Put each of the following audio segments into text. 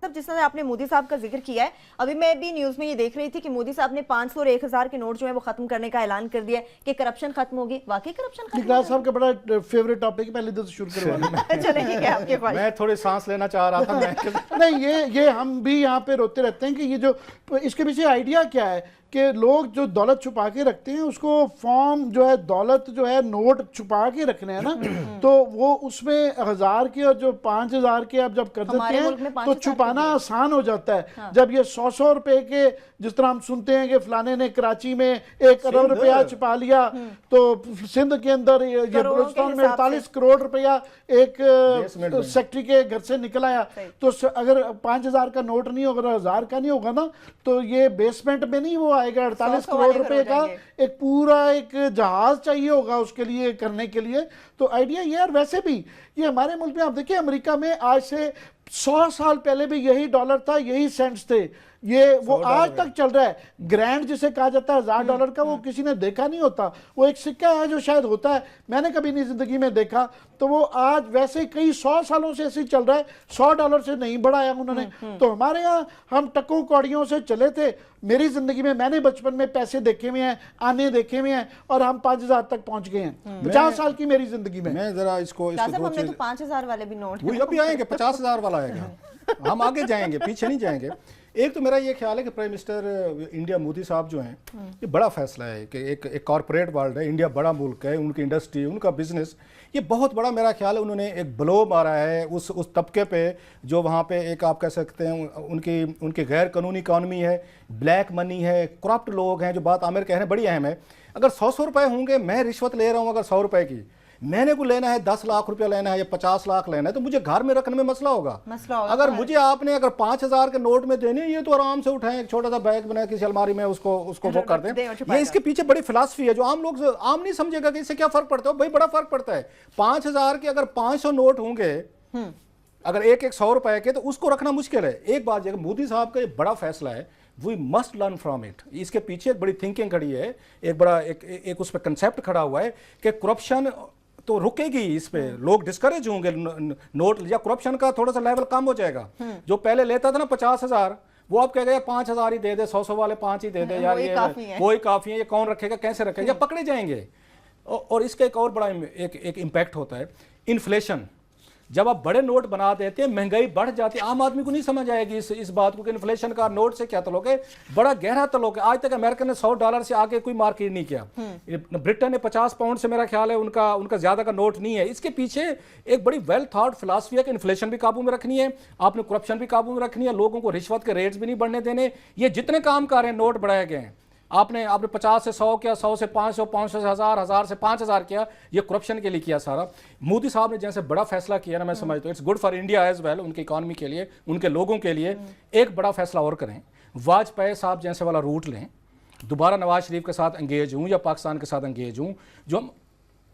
मतलब जिस तरह आपने मोदी साहब का जिक्र किया है, अभी मैं भी न्यूज में ये देख रही थी कि मोदी साहब ने 500 और 1000 के नोट जो है वो खत्म करने का ऐलान कर दिया कि करप्शन खत्म होगी। वाकई करप्शन खत्म निकराज साहब का बड़ा फेवरेट टॉपिक है, पहले तो शुरू करवा चलेंगे क्या आपके ख्वाहिश? मैं थोड़ी सांस लेना चाह रहा था नहीं, ये हम भी यहाँ पे रोते रहते हैं कि ये जो इसके पीछे आइडिया क्या है कि लोग जो दौलत छुपा के रखते हैं उसको फॉर्म जो है दौलत जो है नोट छुपा के रखने हैं ना, तो वो उसमें 1000 के और जो 5000 के अब जब कर देते हैं तो छुपाना आसान हो जाता है। हाँ। जब ये 100 रुपए के, जिस तरह हम सुनते हैं कि फलाने ने कराची में 1 अरब रुपया छुपा लिया, तो सिंध के अंदर ये बलूचिस्तान में 48 करोड़ रुपया एक सेक्रेटरी के घर से निकल आया। तो अगर 5000 का नोट नहीं होगा, 1000 का नहीं होगा ना, तो ये बेसमेंट में नहीं वो आएगा। 48 करोड़ रुपए का एक पूरा एक जहाज चाहिए होगा उसके लिए करने के लिए। तो आइडिया ये, और वैसे भी ये हमारे मुल्क में आप देखिए, अमेरिका में आज से 100 साल पहले भी यही डॉलर था, यही सेंट्स थे, ये वो आज तक चल रहा है। ग्रैंड जिसे कहा जाता है $1000 का, वो किसी ने देखा नहीं होता। वो एक सिक्का है जो शायद होता है, मैंने कभी नहीं जिंदगी में देखा। तो वो आज वैसे कई 100 सालों से ऐसे चल रहा है, $100 से नहीं बढ़ाया उन्होंने। तो हमारे यहाँ हम टकों कौड़ियों से चले थे। मेरी जिंदगी में मैंने बचपन में पैसे देखे हुए हैं, आने देखे हुए हैं, और हम 5000 तक पहुंच गए हैं 50 साल की मेरी जिंदगी में। मैं जरा इसको हमने तो 5000 वाले भी नोट, वही अभी आएंगे, 50000 वाला आएगा। हम आगे जाएंगे, पीछे नहीं जाएंगे। एक तो मेरा ये ख्याल है कि प्राइम मिनिस्टर इंडिया मोदी साहब जो हैं, ये बड़ा फैसला है कि एक कॉरपोरेट वर्ल्ड है, इंडिया बड़ा मुल्क है, उनकी इंडस्ट्री, उनका बिजनेस, ये बहुत बड़ा मेरा ख्याल है उन्होंने एक ब्लो मारा है उस तबके पे जो वहाँ पे एक आप कह सकते हैं उनकी गैर कानूनी इकॉनमी है, ब्लैक मनी है, करप्ट लोग हैं। जो बात आमिर कह रहे हैं बड़ी अहम है। अगर 100 रुपए होंगे, मैं रिश्वत ले रहा हूँ अगर 100 रुपए की, मैंने को लेना है 10 लाख रुपया लेना है या 50 लाख लेना है, तो मुझे घर में रखने में मसला होगा। अगर मुझे आपने अगर 5000 के नोट में देने, ये तो आराम से उठाएं, एक छोटा सा बैग बना किसी अलमारी में उसको वो कर दें। ये इसके पीछे बड़ी फिलॉसफी है जो आम लोग आम नहीं समझेगा कि इससे क्या फर्क पड़ता है। भाई बड़ा फर्क पड़ता है। 5000 के अगर 500 नोट होंगे, अगर एक 100 रुपए के, तो उसको रखना मुश्किल है। एक बात ये, मोदी साहब का ये बड़ा फैसला है, we must learn from it. इसके पीछे एक बड़ी थिंकिंग खड़ी है, एक बड़ा एक उस पर कंसेप्ट खड़ा हुआ है कि करप्शन तो रुकेगी, इस पे लोग डिस्करेज होंगे, नोट या करप्शन का थोड़ा सा लेवल कम हो जाएगा। जो पहले लेता था ना 50,000, वो अब कहेगा 5,000 ही दे दे, 100 वाले 5 ही दे दे यार, ये वही काफी है, ये कौन रखेगा, कैसे रखेगा, या पकड़े जाएंगे। और इसका एक और बड़ा एक इम्पैक्ट होता है इन्फ्लेशन। जब आप बड़े नोट बना देते हैं, महंगाई बढ़ जाती है, आम आदमी को नहीं समझ आएगी इस बात को कि इन्फ्लेशन का नोट से क्या तल्लुक है। बड़ा गहरा तल्लुक है। आज तक अमेरिका ने $100 से आगे कोई मार्केट नहीं किया। ब्रिटेन ने 50 पाउंड से, मेरा ख्याल है उनका ज्यादा का नोट नहीं है। इसके पीछे एक बड़ी वेल थॉट फिलॉसफी है कि इन्फ्लेशन भी काबू में रखनी है, आपने करप्शन भी काबू में रखनी है, लोगों को रिश्वत के रेट्स भी नहीं बढ़ने देने। ये जितने काम कर रहे हैं, नोट बढ़ाए गए हैं, आपने 50 से 100 किया, 100 से 500, 500 से 1000, 1000 से 5000 किया, ये करप्शन के लिए किया सारा। मोदी साहब ने जैसे बड़ा फैसला किया ना, मैं समझता हूँ it's good for India as well, उनकी इकॉनमी के लिए, उनके लोगों के लिए। एक बड़ा फैसला और करें, वाजपेयी साहब जैसे वाला रूट लें, दोबारा नवाज शरीफ के साथ एंगेज हूँ या पाकिस्तान के साथ एंगेज हूँ,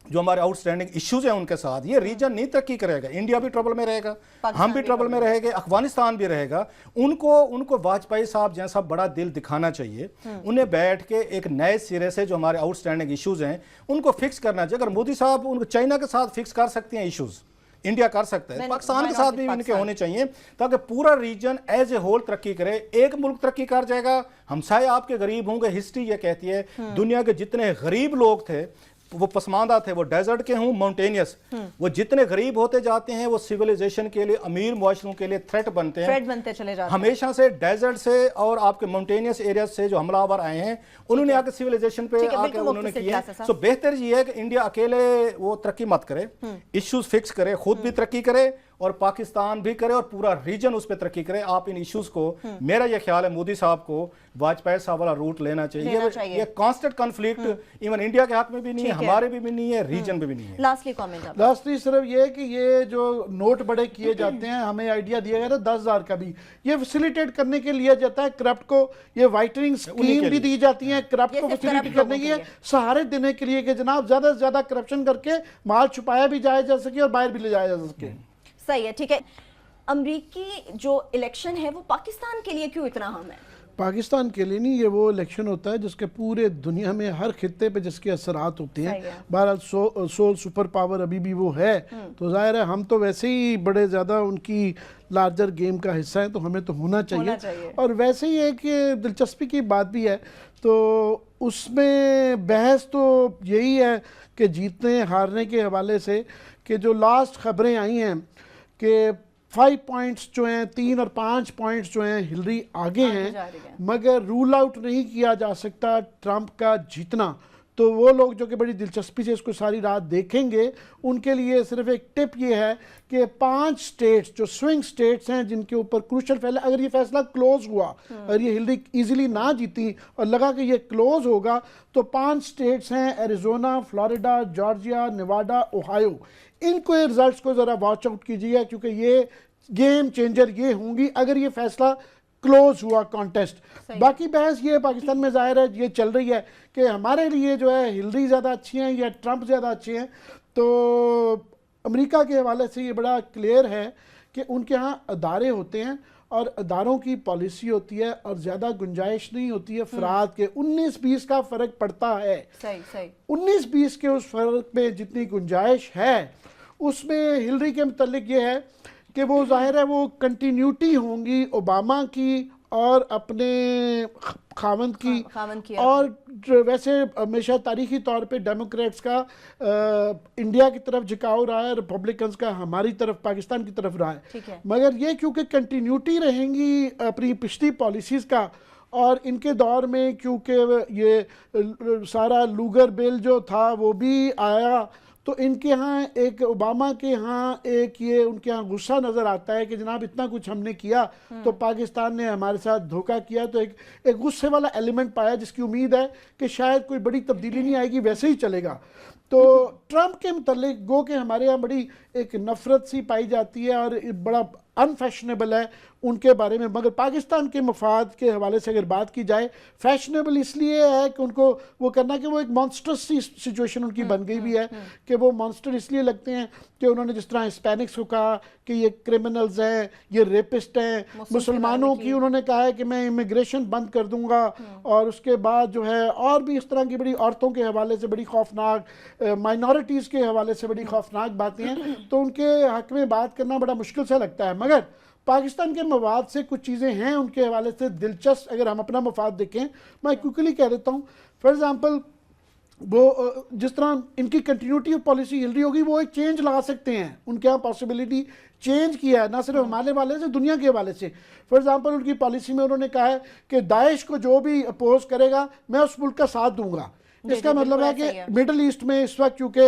जो हमारे आउटस्टैंडिंग इश्यूज हैं उनके साथ, ये रीजन नहीं तरक्की करेगा। इंडिया भी ट्रबल में रहेगा, हम भी ट्रबल में रहेंगे, अफगानिस्तान भी रहेगा। उनको वाजपेयी साहब जैसा बड़ा दिल दिखाना चाहिए। उन्हें बैठ के एक नए सिरे से जो हमारे आउटस्टैंडिंग इश्यूज हैं उनको फिक्स करना चाहिए। अगर मोदी साहब उनको चाइना के साथ फिक्स कर सकते हैं इश्यूज, इंडिया कर सकता है, पाकिस्तान के साथ भी इनके होने चाहिए, ताकि पूरा रीजन एज ए होल तरक्की करे। एक मुल्क तरक्की कर जाएगा, हमसाए आपके गरीब होंगे। हिस्ट्री ये कहती है दुनिया के जितने गरीब लोग थे वो पसमानदा थे, वो डेजर्ट के हों, माउंटेनियस, वो जितने गरीब होते जाते हैं वो सिविलाइजेशन के लिए, अमीर मुआशरों के लिए थ्रेट बनते चले जाते हैं। हमेशा से डेजर्ट से और आपके माउंटेनियस एरिया से जो हमलावर आए हैं, उन्होंने आके सिविलाइजेशन पे आके उन्होंने किया। सो बेहतर ये है कि इंडिया अकेले वो तरक्की मत करे, इश्यूज फिक्स करे, खुद भी तरक्की करे और पाकिस्तान भी करे और पूरा रीजन उस पर तरक्की करे। आप इन इश्यूज को, मेरा यह ख्याल है मोदी साहब को वाजपेयी साहब वाला रूट लेना चाहिए। ये कांस्टेंट कॉन्फ्लिक्ट इवन इंडिया के हक में भी नहीं है, हमारे भी नहीं है, रीजन में भी नहीं है। लास्टली सिर्फ ये कि ये जो नोट बड़े किए जाते हैं, हमें आइडिया दिया गया था 10,000 का भी, ये फैसिलिटेट करने के लिए जाता है करप्ट को। ये वाइटनिंग स्कीम भी दी जाती है करप्ट को फैसिलिटेट करने के लिए, सहारे देने के लिए कि जनाब ज्यादा से ज्यादा करप्शन करके माल छुपाया भी जाया जा सके और बाहर भी ले जाया जा सके। सही है, ठीक है। अमरीकी जो इलेक्शन है वो पाकिस्तान के लिए क्यों इतना अहम है? पाकिस्तान के लिए नहीं, ये वो इलेक्शन होता है जिसके पूरे दुनिया में हर खित्ते पे जिसके असरात होते सही हैं। है। बहरहाल सोल सुपर पावर अभी भी वो है, तो जाहिर है हम तो वैसे ही बड़े ज़्यादा उनकी लार्जर गेम का हिस्सा है, तो हमें तो होना चाहिए। और वैसे ही एक दिलचस्पी की बात भी है, तो उसमें बहस तो यही है कि जीतने हारने के हवाले से, कि जो लास्ट खबरें आई हैं कि 5 पॉइंट्स जो हैं, 3 और 5 पॉइंट्स जो हैं हिलरी आगे जा हैं, रही है। मगर रूल आउट नहीं किया जा सकता ट्रंप का जीतना। तो वो लोग जो कि बड़ी दिलचस्पी से इसको सारी रात देखेंगे, उनके लिए सिर्फ एक टिप ये है कि 5 स्टेट्स जो स्विंग स्टेट्स हैं जिनके ऊपर क्रूशल फैसला, अगर ये फैसला क्लोज हुआ, अगर ये हिलरी इजीली ना जीती और लगा कि ये क्लोज होगा, तो 5 स्टेट्स हैं Arizona, Florida, Georgia, Nevada, Ohio. इनको ये रिजल्ट्स को ज़रा वॉच आउट कीजिए, क्योंकि ये गेम चेंजर ये होंगी अगर ये फैसला क्लोज हुआ कॉन्टेस्ट। बाकी बहस ये पाकिस्तान में जाहिर है ये चल रही है कि हमारे लिए जो है हिलरी ज़्यादा अच्छी हैं या ट्रंप ज़्यादा अच्छे हैं। तो अमेरिका के हवाले से ये बड़ा क्लियर है कि उनके यहाँ अदारे होते हैं और अदारों की पॉलिसी होती है और ज़्यादा गुंजाइश नहीं होती है फ़राद के। 19-20 का फ़र्क पड़ता है। सही 19-20 के उस फ़र्क में जितनी गुंजाइश है, उसमें हिलरी के मुतल्लिक ये है कि वो जाहिर है वो कंटिन्यूटी होंगी ओबामा की और अपने खावंद की। और वैसे हमेशा तारीखी तौर पे डेमोक्रेट्स का इंडिया की तरफ झुकाव रहा है, रिपब्लिकन्स का हमारी तरफ पाकिस्तान की तरफ रहा है। मगर ये क्योंकि कंटिन्यूटी रहेंगी अपनी पिछली पॉलिसीज़ का, और इनके दौर में क्योंकि ये सारा लूगर बिल जो था वो भी आया, तो इनके यहाँ एक ओबामा के यहाँ एक ये उनके यहाँ गुस्सा नज़र आता है कि जनाब इतना कुछ हमने किया तो पाकिस्तान ने हमारे साथ धोखा किया। तो एक गुस्से वाला एलिमेंट पाया, जिसकी उम्मीद है कि शायद कोई बड़ी तब्दीली नहीं आएगी, वैसे ही चलेगा। तो ट्रंप के मुतल्लिक गो के हमारे यहाँ बड़ी एक नफ़रत सी पाई जाती है और बड़ा अनफैशनेबल है उनके बारे में। मगर पाकिस्तान के मफाद के हवाले से अगर बात की जाए, फैशनेबल इसलिए है कि उनको वो करना कि वो एक मॉन्स्टर्स सी सिचुएशन उनकी बन गई भी है कि वो मॉन्स्टर इसलिए लगते हैं कि उन्होंने जिस तरह हिस्पैनिक्स को कहा कि ये क्रिमिनल्स हैं, ये रेपिस्ट हैं, मुसलमानों की उन्होंने कहा है कि मैं इमिग्रेशन बंद कर दूंगा, और उसके बाद जो है और भी इस तरह की बड़ी औरतों के हवाले से बड़ी खौफनाक, माइनॉरिटीज़ के हवाले से बड़ी खौफनाक बातें हैं। तो उनके हक में बात करना बड़ा मुश्किल सा लगता है। मगर पाकिस्तान के मवाद से कुछ चीज़ें हैं उनके हवाले से दिलचस्प, अगर हम अपना मफाद देखें। मैं क्विकली कह देता हूँ, फॉर एग्जांपल वो जिस तरह इनकी कंटिन्यूटी ऑफ पॉलिसी हिल रही होगी, वो एक चेंज ला सकते हैं। उनके यहाँ पॉसिबिलिटी चेंज किया है, ना सिर्फ हमारे वाले से, दुनिया के हवाले से। फॉर एग्जांपल उनकी पॉलिसी में उन्होंने कहा है कि दाइश को जो भी अपोज करेगा मैं उस मुल्क का साथ दूंगा। इसका मतलब है कि मिडल ईस्ट में इस वक्त क्योंकि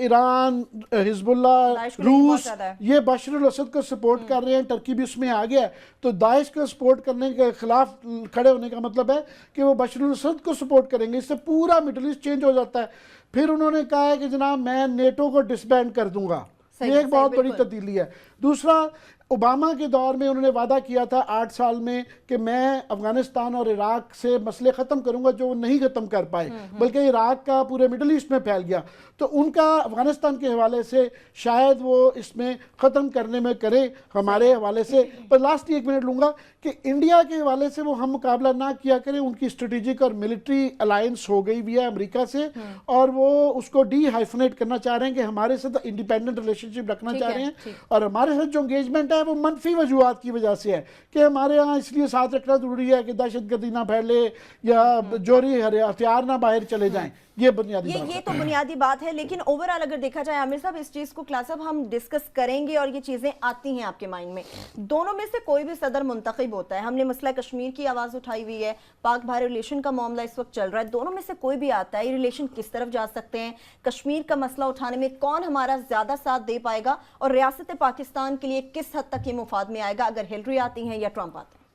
ईरान, हिजबुल्ला, रूस ये बशर अल असद को सपोर्ट कर रहे हैं, टर्की भी उसमें आ गया है, तो दाइश को सपोर्ट करने के खिलाफ खड़े होने का मतलब है कि वो बशर अल असद को सपोर्ट करेंगे। इससे पूरा मिडल ईस्ट चेंज हो जाता है। फिर उन्होंने कहा है कि जनाब मैं नेटो को डिसबैंड कर दूंगा। ये एक बहुत बड़ी तब्दीली है। दूसरा, ओबामा के दौर में उन्होंने वादा किया था 8 साल में कि मैं अफगानिस्तान और इराक से मसले ख़त्म करूंगा, जो वो नहीं ख़त्म कर पाए, बल्कि इराक का पूरे मिडल ईस्ट में फैल गया। तो उनका अफगानिस्तान के हवाले से शायद वो इसमें ख़त्म करने में करे हमारे हवाले से। पर लास्ट 1 मिनट लूँगा कि इंडिया के हवाले से वो हम मुकाबला ना किया करें। उनकी स्ट्रेटेजिक और मिलिट्री अलायंस हो गई भी है अमेरिका से, और वो उसको डी-हाइफनेट करना चाह रहे हैं कि हमारे साथ इंडिपेंडेंट रिलेशनशिप रखना चाह रहे हैं। और हमारे साथ जो एंगेजमेंट है वो मनफी वजूहात की वजह से है कि हमारे यहाँ इसलिए साथ रखना जरूरी है कि दहशतगर्दी ना फैले या जोरी हथियार ना बाहर चले जाएं। ये बुनियादी बात ये तो बुनियादी बात है। लेकिन ओवरऑल अगर देखा जाए आमिर साहब, इस चीज को क्लास अब हम डिस्कस करेंगे और ये चीजें आती हैं आपके माइंड में। दोनों में से कोई भी सदर मुंतखब होता है, हमने मसला कश्मीर की आवाज उठाई हुई है, पाक भारत रिलेशन का मामला इस वक्त चल रहा है, दोनों में से कोई भी आता है, ये रिलेशन किस तरफ जा सकते हैं, कश्मीर का मसला उठाने में कौन हमारा ज्यादा साथ दे पाएगा, और रियासत पाकिस्तान के लिए किस हद तक ये मुफाद में आएगा अगर हिलरी आती हैं या ट्रंप आते हैं।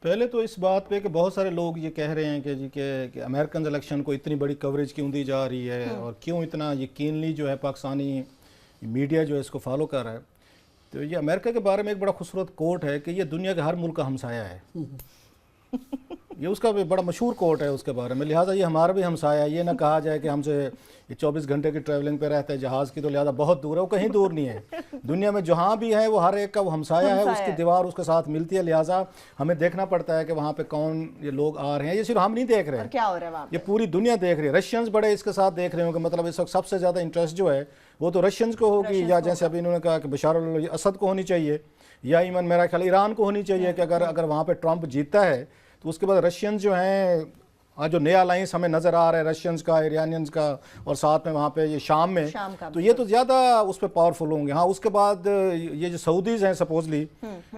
पहले तो इस बात पे कि बहुत सारे लोग ये कह रहे हैं कि जी कि अमेरिकन इलेक्शन को इतनी बड़ी कवरेज क्यों दी जा रही है और क्यों इतना यकीनली जो है पाकिस्तानी मीडिया जो है इसको फॉलो कर रहा है। तो ये अमेरिका के बारे में एक बड़ा खूबसूरत कोट है कि ये दुनिया के हर मुल्क का हमसाया है। ये उसका भी बड़ा मशहूर कोट है उसके बारे में, लिहाजा ये हमारा भी हमसाया है। ये ना कहा जाए कि हमसे ये 24 घंटे की ट्रैवलिंग पे रहता है जहाज़ की, तो लिहाजा बहुत दूर है, वो कहीं दूर नहीं है। दुनिया में जहाँ भी है वो हर एक का वो हमसाया है, उसकी दीवार उसके साथ मिलती है। लिहाजा हमें देखना पड़ता है कि वहाँ पे कौन ये लोग आ रहे हैं। ये सिर्फ हम नहीं देख रहे हैं, क्या हो रहा है वहाँ पे? ये पूरी दुनिया देख रही है। रशियंस बड़े इसके साथ देख रहे होंगे, मतलब इस वक्त सबसे ज़्यादा इंटरेस्ट जो है वो तो रशियंस को होगी, या जैसे अभी इन्होंने कहा कि बशार अल असद को होनी चाहिए, या इवन मेरा ख्याल ईरान को होनी चाहिए कि अगर वहाँ पे ट्रंप जीतता है तो उसके बाद रशियंस जो हैं, आज जो नया अलायंस हमें नज़र आ रहा है रशियंस का, ईरानियंस का, और साथ में वहाँ पे ये शाम में, तो ये तो ज़्यादा उस पर पावरफुल होंगे। हाँ, उसके बाद ये जो सऊदीज़ हैं सपोजली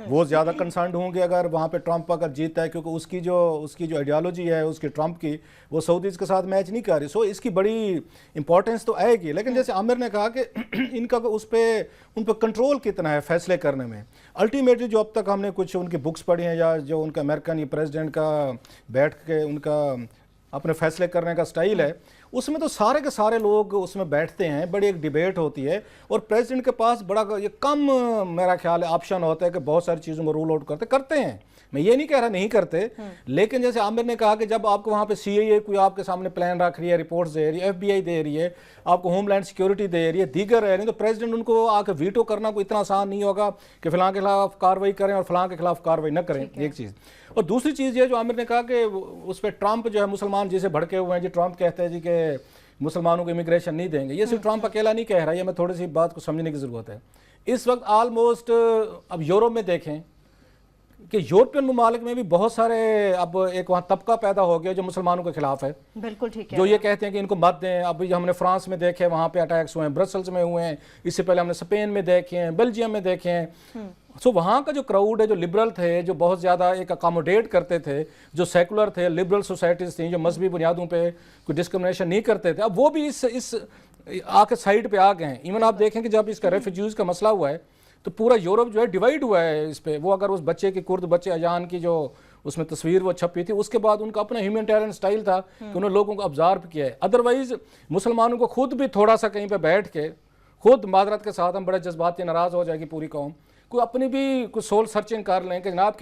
वो ज़्यादा कंसर्न होंगे अगर वहाँ पे ट्रंप अगर जीतता है, क्योंकि उसकी जो आइडियोलॉजी है उसकी ट्रंप की, वो सऊदीज़ के साथ मैच नहीं कर रही। सो इसकी बड़ी इंपॉर्टेंस तो आएगी। लेकिन जैसे आमिर ने कहा कि इनका उन पर कंट्रोल कितना है फैसले करने में। अल्टीमेटली जो अब तक हमने कुछ उनकी बुक्स पढ़ी हैं, या जो उनका अमेरिकन प्रेसिडेंट का बैठ के उनका अपने फैसले करने का स्टाइल है, उसमें तो सारे के सारे लोग उसमें बैठते हैं, बड़ी एक डिबेट होती है, और प्रेसिडेंट के पास बड़ा ये कम मेरा ख्याल है ऑप्शन होता है कि बहुत सारी चीज़ों को रूल आउट करते हैं। मैं ये नहीं कह रहा नहीं करते, लेकिन जैसे आमिर ने कहा कि जब आपको वहाँ पे CIA कोई आपके सामने प्लान रख रही है, रिपोर्ट्स दे रही है, FBI दे रही है, आपको होमलैंड सिक्योरिटी दे रही है, दीगर है, नहीं तो प्रेसिडेंट उनको आके वीटो करना कोई इतना आसान नहीं होगा कि फलां के खिलाफ कार्रवाई करें और फलां के खिलाफ कार्रवाई न करें, एक चीज़। और दूसरी चीज़ ये जो आमिर ने कहा कि उस पर ट्रंप जो है मुसलमान जिसे भड़के हुए हैं, जी ट्रंप कहते हैं जी कि मुसलमानों को इमिग्रेशन नहीं देंगे। ये सिर्फ ट्रंप अकेला नहीं कह रहा है, ये मैं थोड़ी सी बात को समझने की ज़रूरत है। इस वक्त आलमोस्ट अब यूरोप में देखें कि यूरोपियन ममालिक में भी बहुत सारे अब एक वहाँ तबका पैदा हो गया जो मुसलमानों के खिलाफ है। बिल्कुल ठीक है, जो ये कहते हैं कि इनको मत दें। अब हमने फ्रांस में देखे, वहाँ पे अटैक्स हुए हैं, ब्रसल्स में हुए हैं, इससे पहले हमने स्पेन में देखे हैं, बेल्जियम में देखे हैं। सो वहाँ का जो क्राउड है, जो लिबरल थे, जो बहुत ज़्यादा एक अकोमोडेट करते थे, जो सेकुलर थे, लिबरल सोसाइटीज़ थी, जो मजहबी बुनियादों पे कोई डिस्क्रिमिनेशन नहीं करते थे, अब वो भी इस आके साइड पे आ गए हैं। इवन आप देखें कि जब इसका रेफ्यूजीज़ का मसला हुआ है तो पूरा यूरोप जो है डिवाइड हुआ है इस पे। वो अगर उस बच्चे की कुर्द बच्चे अजान की जो उसमें तस्वीर वो छपी थी, उसके बाद उनका अपना ह्यूमैनिटेरियन स्टाइल था कि उन्होंने लोगों को ऑब्जर्व किया है। अदरवाइज मुसलमानों को खुद भी थोड़ा सा कहीं पे बैठ के खुद मादरत के साथ हम बड़े जज्बाती नाराज़ हो जाएगी पूरी कौम, कोई अपनी भी कुछ सोल सर्चिंग कर लें कि जनाब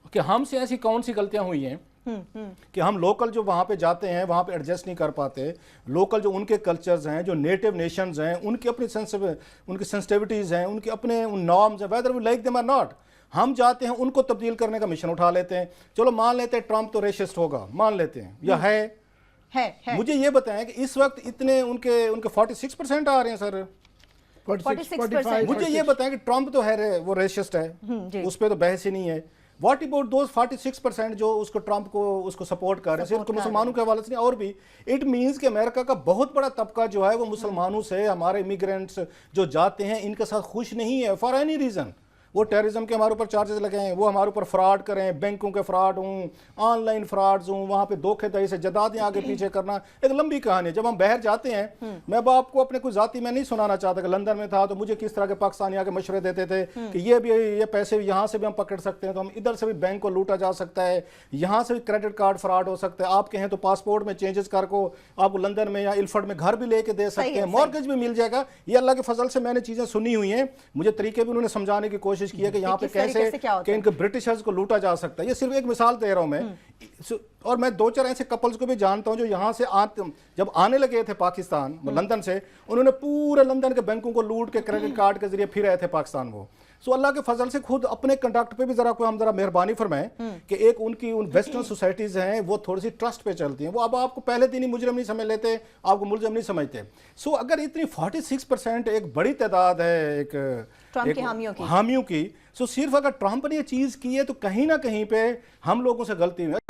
कि हमसे ऐसी कौन सी गलतियाँ हुई हैं कि हम लोकल जो वहाँ पे जाते हैं वहाँ पे एडजस्ट नहीं कर पाते। लोकल जो उनके कल्चर्स हैं, जो नेटिव नेशंस हैं, उनकी अपनी उनकी सेंसिटिविटीज़ हैं, उनके अपने उन नॉर्म्स हैं, whether we like them or not. हम जाते हैं उनको तब्दील करने का मिशन उठा लेते हैं। चलो मान लेते हैं ट्रंप तो रेसिस्ट होगा, मान लेते हैं, या है। मुझे ये बताएं कि इस वक्त इतने उनके 46% आ रहे हैं सर, 46%। मुझे ये बताएं कि ट्रंप तो है वो रेसिस्ट है, उस पर तो बहस ही नहीं है। व्हाट अबाउट दोज 46% जो उसको ट्रंप को उसको सपोर्ट कर रहे हैं, सिर्फ मुसलमानों के हवाले से नहीं और भी। इट मीन्स कि अमेरिका का बहुत बड़ा तबका जो है वो मुसलमानों से, हमारे इमिग्रेंट्स जो जाते हैं इनके साथ खुश नहीं है फॉर एनी रीज़न। वो टेररिज्म के हमारे ऊपर चार्जेस लगे हैं, वो हमारे ऊपर फ्रॉड करें, बैंकों के फ्रॉड हों, ऑनलाइन फ्रॉड्स हों, वहाँ पे धोखेधड़ी से जदादें आगे पीछे करना, एक लंबी कहानी है। जब हम बाहर जाते हैं, मैं अब आपको अपने कोई जाती में नहीं सुनाना चाहता कि लंदन में था तो मुझे किस तरह के पाकिस्तानी आके मशवरे देते थे कि ये पैसे यहाँ से भी हम पकड़ सकते हैं, तो हम इधर से भी बैंक को लूटा जा सकता है, यहाँ से भी क्रेडिट कार्ड फ्रॉड हो सकता है, आप कहें तो पासपोर्ट में चेंजेस कर को आपको लंदन में या इल्फर्ड में घर भी लेके दे सकते हैं, मॉर्गेज भी मिल जाएगा। ये अल्लाह के फजल से मैंने चीज़ें सुनी हुई हैं, मुझे तरीके भी उन्होंने समझाने की कोशिश की है कि यहाँ पे कैसे कि इनके ब्रिटिशर्स को लूटा जा सकता है। ये सिर्फ एक मिसाल दे रहा हूं मैं। और मैं 2-4 ऐसे कपल्स को भी जानता हूं जो यहां से जब आने लगे थे पाकिस्तान लंदन से, उन्होंने पूरे लंदन के बैंकों को लूट के क्रेडिट कार्ड के जरिए फिर आए थे पाकिस्तान। वो सो अल्लाह के फजल से खुद अपने कंडक्ट पे भी हम जरा मेहरबानी फरमाएं कि एक उनकी उन वेस्टर्न सोसाइटीज हैं वो थोड़ी सी ट्रस्ट पे चलती हैं। वो अब आपको पहले दिन ही मुजरिम नहीं समझ लेते, आपको मुलजिम नहीं समझते। सो अगर इतनी 46% एक बड़ी तादाद है एक ट्रंप के हामियों की, सो सिर्फ अगर ट्रंप ने ये चीज़ की है तो कहीं ना कहीं पे हम लोगों से गलती हुई है।